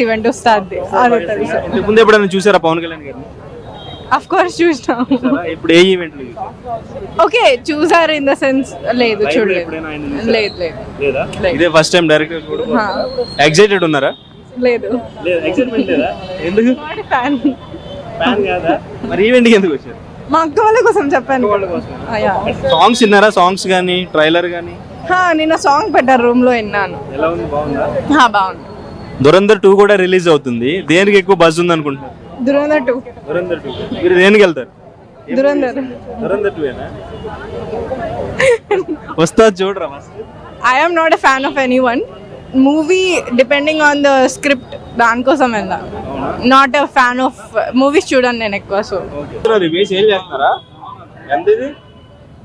Event వస్తుంది అది తెలుసు. ఇంతకు ముందు ఎప్పుడైనా చూసారా పవన్ కళ్యాణ్ గారిని? అఫ్ కోర్స్ చూసినాం. ఇప్పుడు ఏ ఈవెంట్ ఓకే చూసారు ఇన్ ద సెన్స్ లేదు చూడలేదు. లేదు లేదు లేదా? ఇదే ఫస్ట్ టైం డైరెక్ట్ ఎక్సైటెడ్ ఉన్నారా? లేదు ఎక్సైట్మెంట్ లేదా? ఎందుకు? ఫ్యాన్ ఫ్యాన్ కాదా? మరి ఈవెంట్ కి ఎందుకు వచ్చారు? మా అక్క వాళ్ళ కోసం చెప్పాను. సాంగ్స్ విన్నారా? సాంగ్స్ గానీ ట్రైలర్ గానీ? నిన్న సాంగ్ పెట్టారు రూమ్ లో విన్నాను. ఎలా ఉంది? బాగుందా? బాగుంది. దురంధర్ 2 కూడా రిలీజ్ అవుతుంది. దేనికి ఎక్కువ బజ్ ఉంది అనుకుంటున్నారు? దురంధర్ 2. దురంధర్ 2 మీరు దేనికి వెళ్తారు? దురంధర్ 2 ఏనా? వస్తా చూడరా? I am not a fan of any one movie depending on the script దానికోసం వెళ్ళా. Not a fan of movies చూడండి నేను ఎక్కువ. సో సేల్ చేస్తున్నారా? ఎంత ఇది?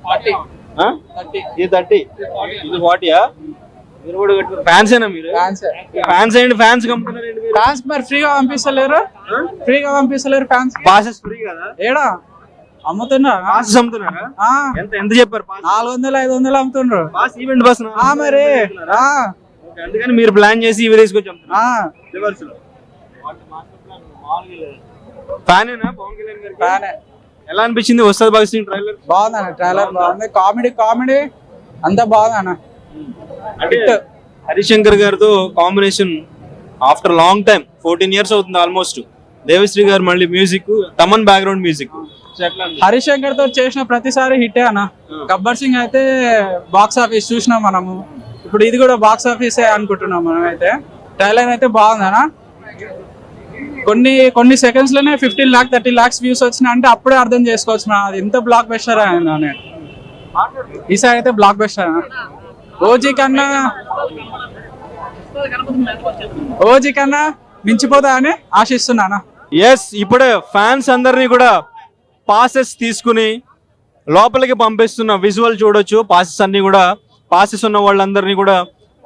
40. ఇది 30. ఇది 40యా? మీరు కూడా ఫ్యాన్స్ ఏనా? మీరు ఫ్యాన్స్ ఏంటి? ఫ్యాన్స్ కంపెనీ ఫ్యాన్స్ మరి ఫ్రీగా పంపిస్తలేరు. ఫ్యాన్స్ పాసెస్ ఫ్రీ కదా? ఏడా అమ్ముతున్నారు? పాసెస్ అమ్ముతున్నారా? ఎంత చెప్పారు? 400-500 అమ్ముతున్నారు. పాస్ ఈవెంట్ బస్ మరి అందుకని మీరు ప్లాన్ చేసి ఇవి తీసుకొచ్చి ఫ్యానేనా పవన్ కళ్యాణ్ గారికి? ఎలా అనిపించింది వస్తాద్ భగత్ సింగ్ ట్రైలర్? బాగుందన్న. ట్రైలర్ బాగుంది. కామెడీ అంతా బాగుందన్న. అంటే హరిశంకర్ గారితో combination after long time 14 years అవుతుంది ఆల్మోస్ట్. దేవశ్రీ గారు మళ్ళీ music, Thaman background music. Harishankar తో చేసిన ప్రతిసారి హిట్టే అన్న. గబ్బర్ సింగ్ అయితే బాక్స్ ఆఫీస్ చూసినాం మనము. ఇప్పుడు ఇది కూడా బాక్స్ ఆఫీసే అనుకుంటున్నాం మనం. అయితే ట్రైలర్ అయితే బాగుందన్న. కొన్ని సెకండ్స్ లోనే 15 lakhs 30 lakhs వ్యూస్ వచ్చినా అంటే అప్పుడే అర్థం చేసుకోవచ్చు అది ఎంత బ్లాక్ బస్టర్ అని. ఈసారి అయితే బ్లాక్ బస్టర్ ఓజీ కన్నా మించిపోతా అని ఆశిస్తున్నానా. ఎస్, ఇప్పుడే ఫ్యాన్స్ అందరినీ కూడా పాసెస్ తీసుకుని లోపలికి పంపిస్తున్న విజువల్ చూడొచ్చు. పాసెస్ అన్ని కూడా పాసెస్ ఉన్న వాళ్ళందరినీ కూడా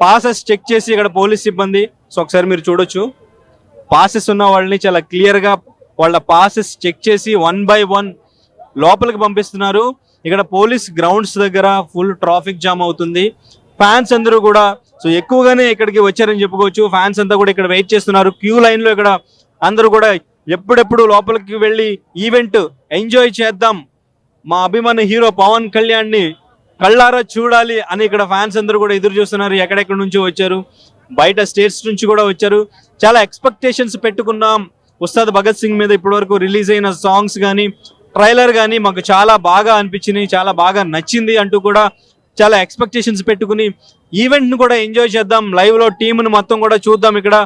పాసెస్ చెక్ చేసి ఇక్కడ పోలీస్ సిబ్బంది, సో ఒకసారి మీరు చూడొచ్చు, పాసెస్ ఉన్న వాళ్ళని చాలా క్లియర్ గా వాళ్ళ పాసెస్ చెక్ చేసి 1 by 1 లోపలికి పంపిస్తున్నారు. ఇక్కడ పోలీస్ గ్రౌండ్స్ దగ్గర ఫుల్ ట్రాఫిక్ జామ్ అవుతుంది. ఫ్యాన్స్ అందరూ కూడా సో ఎక్కువగానే ఇక్కడికి వచ్చారని చెప్పుకోవచ్చు. ఫ్యాన్స్ అంతా కూడా ఇక్కడ వెయిట్ చేస్తున్నారు క్యూ లైన్ లో. ఇక్కడ అందరూ కూడా ఎప్పుడెప్పుడు లోపలికి వెళ్ళి ఈవెంట్ ఎంజాయ్ చేద్దాం, మా అభిమాన హీరో పవన్ కళ్యాణ్ ని కళ్ళారా చూడాలి అని ఇక్కడ ఫ్యాన్స్ అందరూ కూడా ఎదురు చూస్తున్నారు. ఎక్కడెక్కడి నుంచో వచ్చారు, బయట స్టేట్స్ నుంచి కూడా వచ్చారు. చాలా ఎక్స్పెక్టేషన్స్ పెట్టుకున్నాం ఉస్తాద్ భగత్ సింగ్ మీద. ఇప్పటి వరకు రిలీజ్ అయిన సాంగ్స్ కానీ ట్రైలర్ కానీ మాకు చాలా బాగా అనిపించినాయి, చాలా బాగా నచ్చింది అంటూ కూడా చాలా ఎక్స్పెక్టేషన్స్ పెట్టుకుని ఈవెంట్ ను కూడా ఎంజాయ్ చేద్దాం, లైవ్ లో టీమ్ ను మొత్తం కూడా చూద్దాం, ఇక్కడ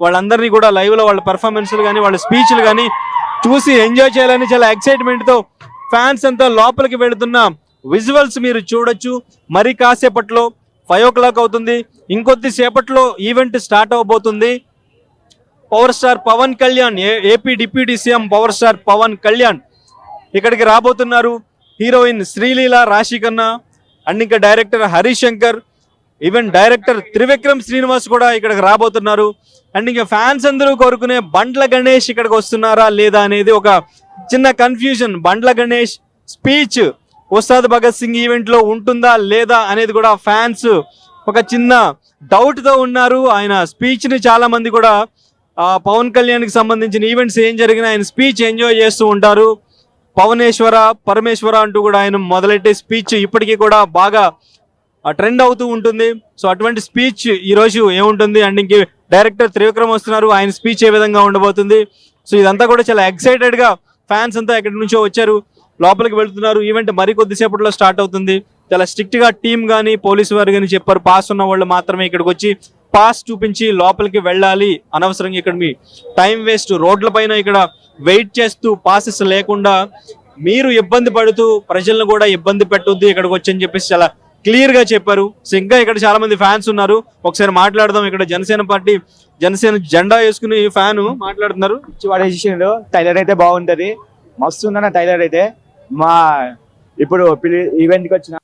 వాళ్ళందరినీ కూడా లైవ్ లో వాళ్ళ పర్ఫార్మెన్స్లు కానీ వాళ్ళ స్పీచ్లు కానీ చూసి ఎంజాయ్ చేయాలని చాలా ఎక్సైట్మెంట్ తో ఫ్యాన్స్ అంతా లోపలికి వెళుతున్న విజువల్స్ మీరు చూడొచ్చు. మరి కాసేపట్లో 5 o'clock అవుతుంది. ఇంకొద్ది సేపట్లో ఈవెంట్ స్టార్ట్ అవబోతుంది. Power star Pawan Kalyan, AP deputy CM power star Pawan Kalyan ఇక్కడికి రాబోతున్నారు. హీరోయిన్ శ్రీలీల, రాశికన్నా అండ్ ఇంకా director Harishankar, even director Trivikram Srinivas కూడా ఇక్కడికి రాబోతున్నారు. అండ్ ఇంకా ఫ్యాన్స్ అందరూ కోరుకునే బండ్ల గణేష్ ఇక్కడికి వస్తున్నారా లేదా అనేది ఒక చిన్న confusion. Bandla Ganesh speech Ustaad Bhagat Singh event లో ఉంటుందా లేదా అనేది కూడా ఫ్యాన్స్ ఒక చిన్న డౌట్ తో ఉన్నారు. ఆయన స్పీచ్ ని చాలా మంది కూడా పవన్ కళ్యాణ్ కి సంబంధించిన ఈవెంట్స్ ఏం జరిగినా ఆయన స్పీచ్ ఎంజాయ్ చేస్తూ ఉంటారు. పవనేశ్వర పరమేశ్వర అంటూ కూడా ఆయన మొదలెట్టే స్పీచ్ ఇప్పటికీ కూడా బాగా ట్రెండ్ అవుతూ ఉంటుంది. సో అటువంటి స్పీచ్ ఈ రోజు ఏముంటుంది అండ్ ఇంక డైరెక్టర్ త్రివిక్రమ్ వస్తున్నారు, ఆయన స్పీచ్ ఏ విధంగా ఉండబోతుంది. సో ఇదంతా కూడా చాలా ఎక్సైటెడ్ గా ఫ్యాన్స్ అంతా ఎక్కడి నుంచో వచ్చారు, లోపలికి వెళ్తున్నారు. ఈవెంట్ మరి కొద్దిసేపట్లో స్టార్ట్ అవుతుంది. చాలా స్ట్రిక్ట్ గా టీమ్ గానీ పోలీసు వారు కానీ చెప్పారు, పాస్ ఉన్న వాళ్ళు మాత్రమే ఇక్కడికి వచ్చి పాస్ చూపించి లోపలికి వెళ్ళాలి. అనవసరంగా ఇక్కడ మీ టైం వేస్ట్, రోడ్ల పైన ఇక్కడ వెయిట్ చేస్తూ పాసెస్ లేకుండా మీరు ఇబ్బంది పడుతూ ప్రజలను కూడా ఇబ్బంది పెట్టొద్దు ఇక్కడికి వచ్చి అని చెప్పేసి చాలా క్లియర్ గా చెప్పారు. సో ఇంకా ఇక్కడ చాలా మంది ఫ్యాన్స్ ఉన్నారు, ఒకసారి మాట్లాడదాం. ఇక్కడ జనసేన పార్టీ జనసేన జెండా వేసుకుని ఫ్యాన్ మాట్లాడుతున్నారు. టైలర్ అయితే బాగుంటది, మస్తు ఉందన్న టైలర్ అయితే. మా ఇప్పుడు ఈవెంట్ కి వచ్చిన